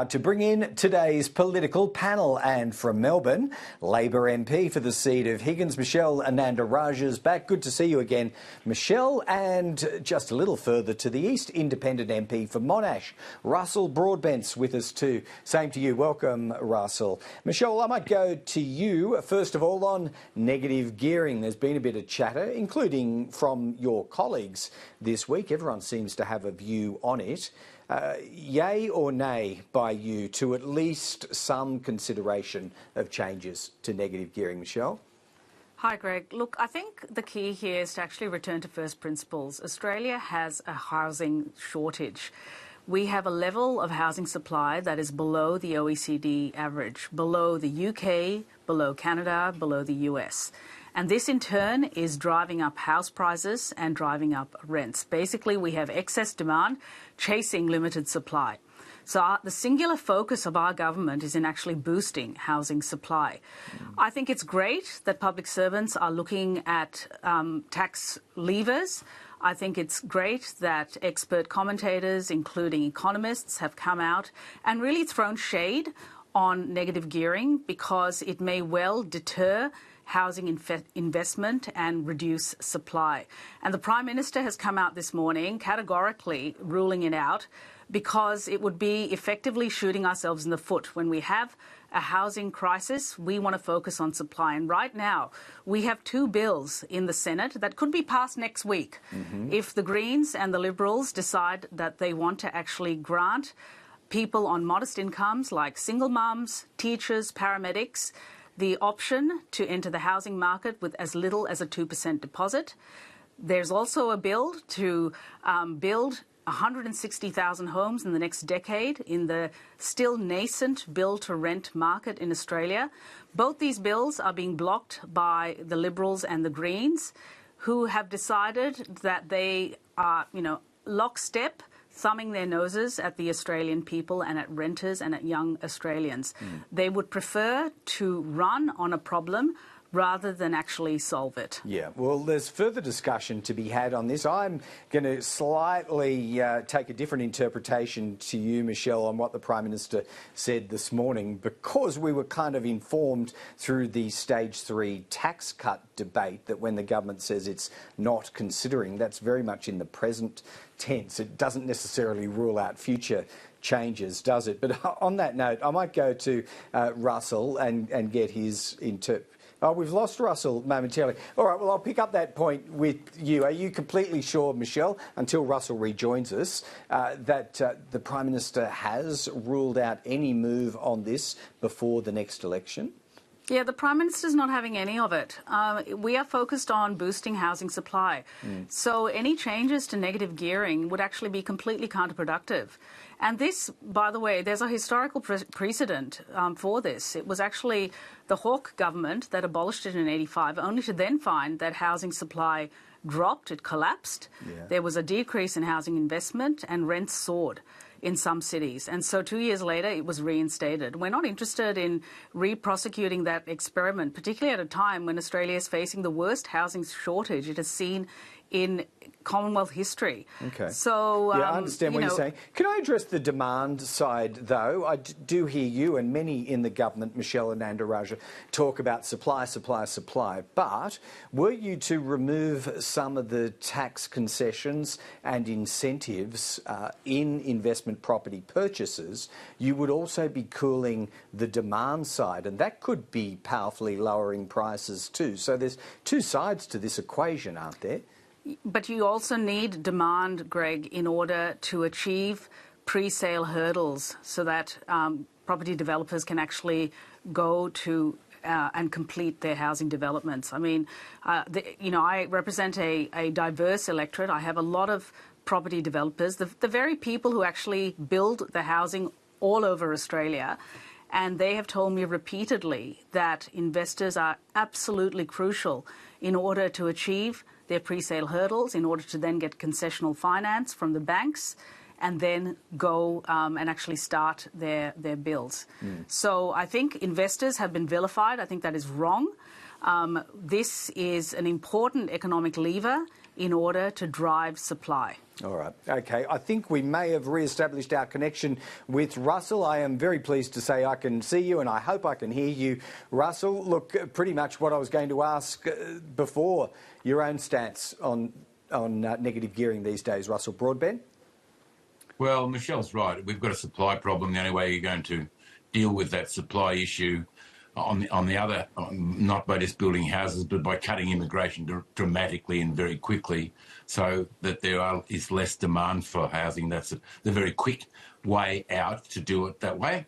To bring in today's political panel, and from Melbourne, Labor MP for the seat of Higgins, Michelle Ananda-Rajah is back. Good to see you again, Michelle. And just a little further to the east, Independent MP for Monash, Russell Broadbent's with us too. Same to you. Welcome, Russell. Michelle, I might go to you first of all on negative gearing. There's been a bit of chatter, including from your colleagues this week. Everyone seems to have a view on it. Yay or nay by you to at least some consideration of changes to negative gearing, Michelle? Hi, Greg. Look, I think the key here is to actually return to first principles. Australia has a housing shortage. We have a level of housing supply that is below the OECD average, below the UK, below Canada, below the US. And this, in turn, is driving up house prices and driving up rents. Basically, we have excess demand chasing limited supply. So the singular focus of our government is in actually boosting housing supply. I think it's great that public servants are looking at tax levers. I think it's great that expert commentators, including economists, have come out and really thrown shade on negative gearing because it may well deter housing investment and reduce supply. And the Prime Minister has come out this morning categorically ruling it out because it would be effectively shooting ourselves in the foot. When we have a housing crisis, we want to focus on supply. And right now, we have two bills in the Senate that could be passed next week if the Greens and the Liberals decide that they want to actually grant people on modest incomes like single mums, teachers, paramedics, the option to enter the housing market with as little as a 2% deposit. There's also a bill to build 160,000 homes in the next decade in the still nascent build-to-rent market in Australia. Both these bills are being blocked by the Liberals and the Greens, who have decided that they are, lockstep, thumbing their noses at the Australian people and at renters and at young Australians. They would prefer to run on a problem rather than actually solve it. Yeah, well, there's further discussion to be had on this. I'm going to slightly take a different interpretation to you, Michelle, on what the Prime Minister said this morning, because we were kind of informed through the stage 3 tax cut debate that when the government says it's not considering, that's very much in the present tense. It doesn't necessarily rule out future changes, does it? But on that note, I might go to Russell and get his Oh, we've lost Russell momentarily. All right, well, I'll pick up that point with you. Are you completely sure, Michelle, until Russell rejoins us, that the Prime Minister has ruled out any move on this before the next election? Yeah, the Prime Minister's not having any of it. We are focused on boosting housing supply. So any changes to negative gearing would actually be completely counterproductive. And this, by the way, there's a historical precedent for this. It was actually the Hawke government that abolished it in 85, only to then find that housing supply dropped, it collapsed. Yeah. There was a decrease in housing investment and rents soared in some cities. And so 2 years later, it was reinstated. We're not interested in re-prosecuting that experiment, particularly at a time when Australia is facing the worst housing shortage it has seen in Commonwealth history. Okay. So, yeah, I understand what you're saying. Can I address the demand side, though? I do hear you and many in the government, Michelle Ananda-Rajah, talk about supply, supply, supply. But were you to remove some of the tax concessions and incentives in investment property purchases, you would also be cooling the demand side, and that could be powerfully lowering prices too. So there's two sides to this equation, aren't there? But you also need demand, Greg, in order to achieve pre-sale hurdles so that property developers can actually go to and complete their housing developments. I mean, I represent a diverse electorate. I have a lot of property developers, the very people who actually build the housing all over Australia. And they have told me repeatedly that investors are absolutely crucial in order to achieve their pre-sale hurdles, in order to then get concessional finance from the banks and then go and actually start their builds. So I think investors have been vilified. I think that is wrong. This is an important economic lever in order to drive supply. All right. Okay. I think we may have re-established our connection with Russell. I am very pleased to say I can see you and I hope I can hear you, Russell. Look, pretty much what I was going to ask before, your own stance on negative gearing these days, Russell Broadbent. Well, Michelle's right. We've got a supply problem. The only way you're going to deal with that supply issue not by just building houses, but by cutting immigration dramatically and very quickly so that there is less demand for housing. That's the very quick way out to do it that way.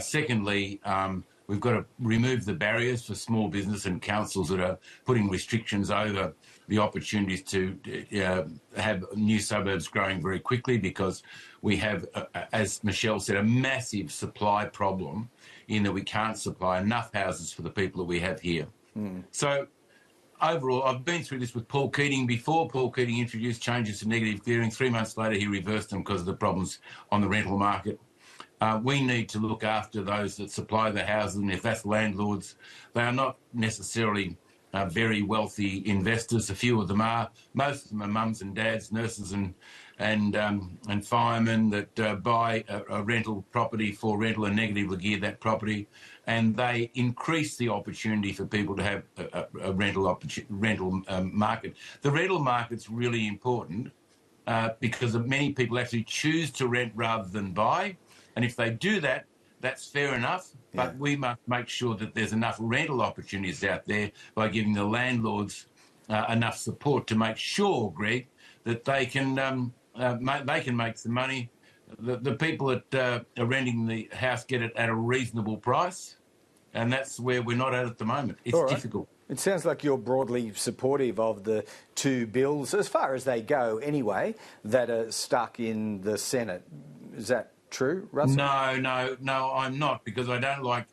Secondly, we've got to remove the barriers for small business and councils that are putting restrictions over the opportunities to have new suburbs growing very quickly, because we have, as Michelle said, a massive supply problem in that we can't supply enough houses for the people that we have here. So overall, I've been through this with Paul Keating before. Paul Keating introduced changes to negative gearing. 3 months later, he reversed them because of the problems on the rental market. We need to look after those that supply the houses, and if that's landlords, they are not necessarily very wealthy investors. A few of them are. Most of them are mums and dads, nurses and firemen that buy a rental property for rental and negatively gear that property, and they increase the opportunity for people to have a rental market. The rental market's really important because many people actually choose to rent rather than buy, and if they do that, that's fair enough, but we must make sure that there's enough rental opportunities out there by giving the landlords enough support to make sure, Greg, that they can make some money. The people that are renting the house get it at a reasonable price, and that's where we're not at the moment. It's difficult. It sounds like you're broadly supportive of the two bills, as far as they go anyway, that are stuck in the Senate. Is that true, Russell? No, I'm not, because I don't like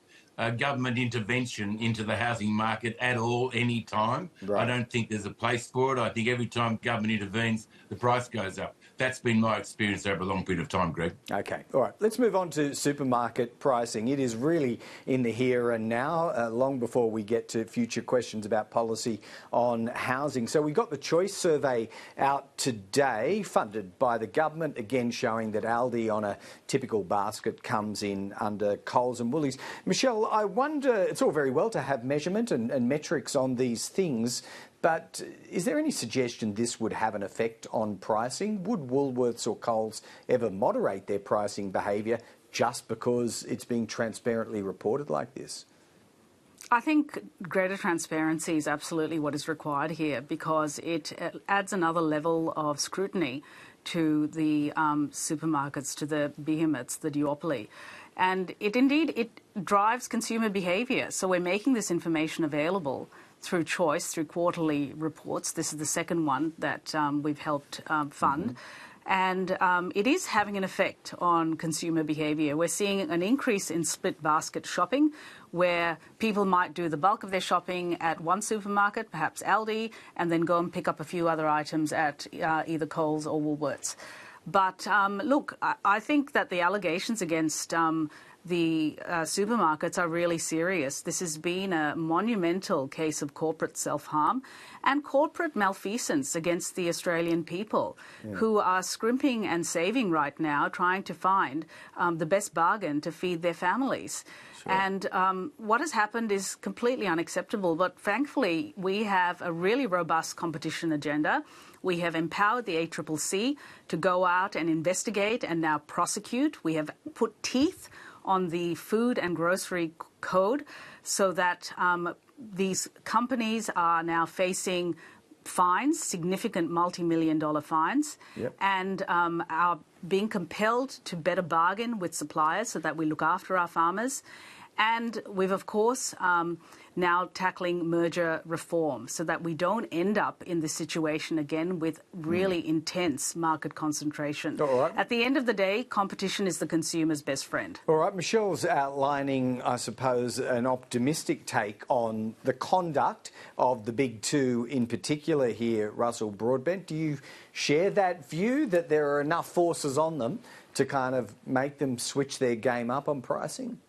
government intervention into the housing market at all, any time. Right. I don't think there's a place for it. I think every time government intervenes, the price goes up. That's been my experience over a long period of time, Greg. OK. All right. Let's move on to supermarket pricing. It is really in the here and now, long before we get to future questions about policy on housing. So we got the Choice survey out today, funded by the government, again showing that Aldi on a typical basket comes in under Coles and Woolies. Michelle, I wonder, it's all very well to have measurement and metrics on these things, but is there any suggestion this would have an effect on pricing? Would Woolworths or Coles ever moderate their pricing behaviour just because it's being transparently reported like this? I think greater transparency is absolutely what is required here, because it adds another level of scrutiny to the supermarkets, to the behemoths, the duopoly. And it drives consumer behaviour. So we're making this information available through Choice, through quarterly reports. This is the second one that we've helped fund. And it is having an effect on consumer behaviour. We're seeing an increase in split basket shopping, where people might do the bulk of their shopping at one supermarket, perhaps Aldi, and then go and pick up a few other items at either Coles or Woolworths. But look, I think that the allegations against the supermarkets are really serious. This has been a monumental case of corporate self-harm and corporate malfeasance against the Australian people, who are scrimping and saving right now, trying to find the best bargain to feed their families. Sure. And what has happened is completely unacceptable. But thankfully, we have a really robust competition agenda. We have empowered the ACCC to go out and investigate and now prosecute. We have put teeth on the food and grocery code so that these companies are now facing fines, significant multi-million-dollar fines, and are being compelled to better bargain with suppliers so that we look after our farmers. And we've, of course, now tackling merger reform so that we don't end up in this situation again with really intense market concentration. All right. At the end of the day, competition is the consumer's best friend. All right. Michelle's outlining, I suppose, an optimistic take on the conduct of the big two in particular here, Russell Broadbent. Do you share that view, that there are enough forces on them to kind of make them switch their game up on pricing?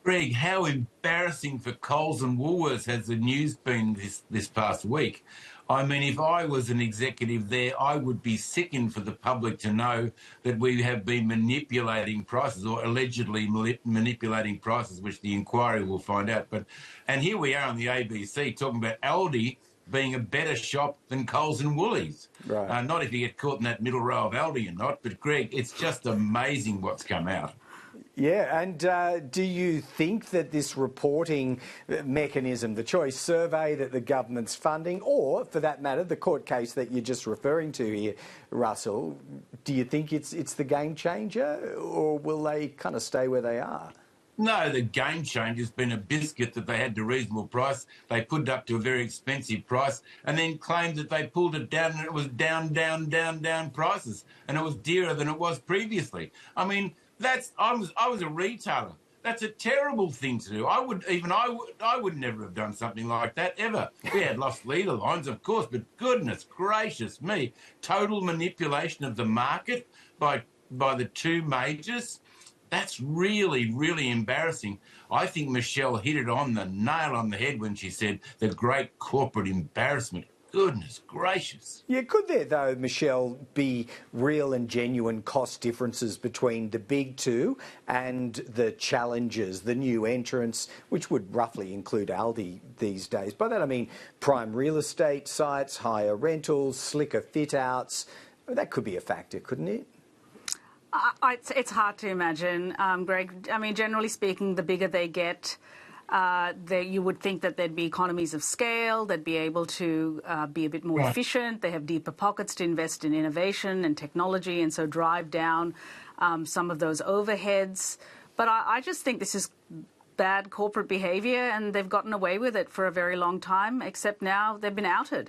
Greg, how embarrassing for Coles and Woolworths has the news been this past week. I mean, if I was an executive there, I would be sickened for the public to know that we have been manipulating prices or allegedly manipulating prices, which the inquiry will find out. And here we are on the ABC talking about Aldi being a better shop than Coles and Woolies. Right. Not if you get caught in that middle row of Aldi and not, but Greg, it's just amazing what's come out. Yeah, and do you think that this reporting mechanism, the choice survey that the government's funding, or for that matter, the court case that you're just referring to here, Russell, do you think it's the game changer, or will they kind of stay where they are? No, the game changer has been a biscuit that they had to reasonable price. They put it up to a very expensive price and then claimed that they pulled it down and it was down prices and it was dearer than it was previously. I mean, I was a retailer. That's a terrible thing to do. I would never have done something like that ever. We had lost leader lines, of course, but goodness gracious me, total manipulation of the market by the two majors. That's really, really embarrassing. I think Michelle hit it on the nail on the head when she said the great corporate embarrassment. Goodness gracious. Yeah, could there, though, Michelle, be real and genuine cost differences between the big two and the challengers, the new entrants, which would roughly include Aldi these days? By that I mean prime real estate sites, higher rentals, slicker fit-outs. That could be a factor, couldn't it? It's hard to imagine, Greg. I mean, generally speaking, the bigger they get, you would think that there'd be economies of scale, they'd be able to be a bit more efficient, they have deeper pockets to invest in innovation and technology and so drive down some of those overheads. But I just think this is bad corporate behaviour and they've gotten away with it for a very long time, except now they've been outed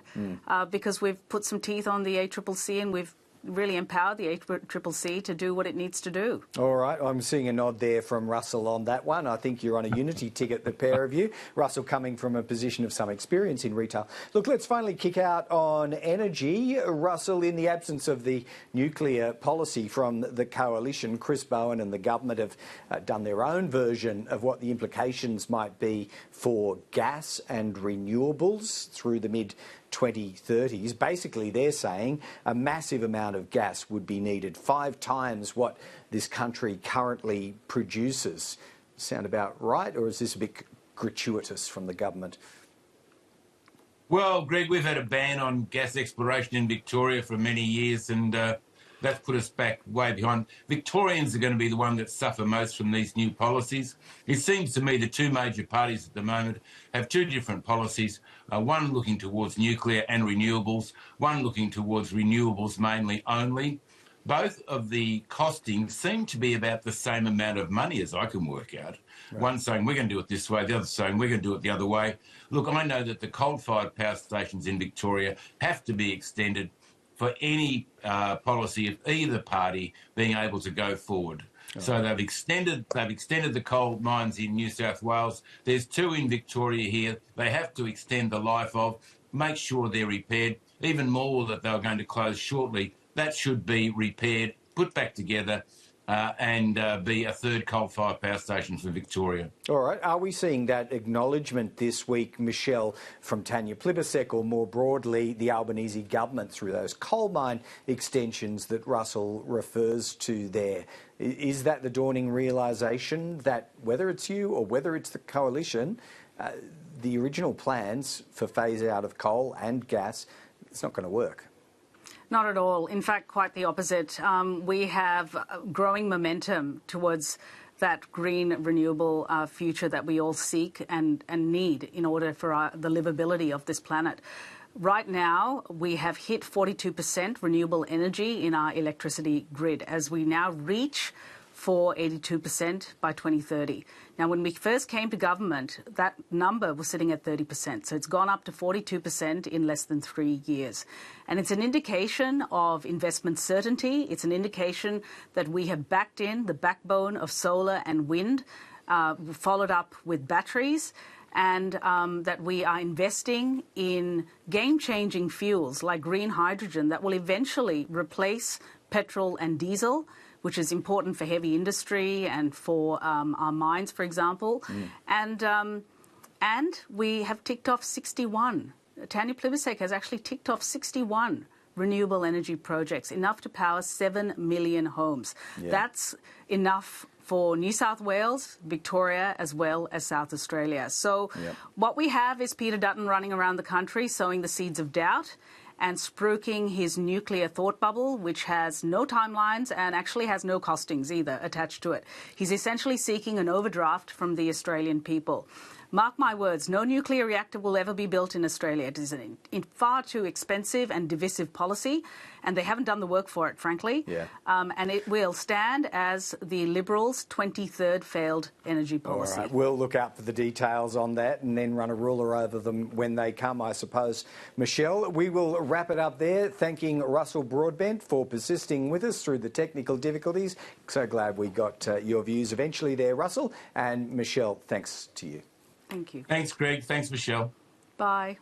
because we've put some teeth on the ACCC and we've really empower the ACCC to do what it needs to do. All right, I'm seeing a nod there from Russell on that one. I think you're on a unity ticket, the pair of you. Russell coming from a position of some experience in retail. Look, let's finally kick out on energy. Russell, in the absence of the nuclear policy from the coalition, Chris Bowen and the government have done their own version of what the implications might be for gas and renewables through the mid-2030s. Basically, they're saying a massive amount of gas would be needed, 5 times what this country currently produces. Sound about right, or is this a bit gratuitous from the government? Well, Greg, we've had a ban on gas exploration in Victoria for many years, and that's put us back way behind. Victorians are going to be the one that suffer most from these new policies. It seems to me the two major parties at the moment have two different policies, one looking towards nuclear and renewables, one looking towards renewables mainly only. Both of the costings seem to be about the same amount of money as I can work out. Right. One saying we're going to do it this way, the other saying we're going to do it the other way. Look, I know that the coal-fired power stations in Victoria have to be extended for any policy of either party being able to go forward. Oh. So they've extended the coal mines in New South Wales. There's 2 in Victoria here. They have to extend the life of, make sure they're repaired. Even more that they're going to close shortly. That should be repaired, put back together, and be a third coal-fired power station for Victoria. All right. Are we seeing that acknowledgement this week, Michelle, from Tanya Plibersek, or more broadly the Albanese government through those coal mine extensions that Russell refers to there? Is that the dawning realisation that whether it's you or whether it's the coalition, the original plans for phase out of coal and gas, it's not going to work? Not at all. In fact, quite the opposite. We have growing momentum towards that green, renewable future that we all seek and need in order for the livability of this planet. Right now, we have hit 42% renewable energy in our electricity grid as we now reach for 82% by 2030. Now, when we first came to government, that number was sitting at 30%. So it's gone up to 42% in less than 3 years. And it's an indication of investment certainty. It's an indication that we have backed in the backbone of solar and wind, followed up with batteries, and that we are investing in game-changing fuels like green hydrogen that will eventually replace petrol and diesel, which is important for heavy industry and for our mines, for example. And we have ticked off 61 Tanya Plibersek has actually ticked off 61 renewable energy projects, enough to power 7 million homes. Yeah. That's enough for New South Wales, Victoria, as well as South Australia. So what we have is Peter Dutton running around the country sowing the seeds of doubt and spruiking his nuclear thought bubble, which has no timelines and actually has no costings either attached to it. He's essentially seeking an overdraft from the Australian people. Mark my words, no nuclear reactor will ever be built in Australia. It is a far too expensive and divisive policy, and they haven't done the work for it, frankly. And it will stand as the Liberals' 23rd failed energy policy. All right, we'll look out for the details on that and then run a ruler over them when they come, I suppose. Michelle, we will wrap it up there, thanking Russell Broadbent for persisting with us through the technical difficulties. So glad we got your views eventually there, Russell. And Michelle, thanks to you. Thank you. Thanks, Greg. Thanks, Michelle. Bye.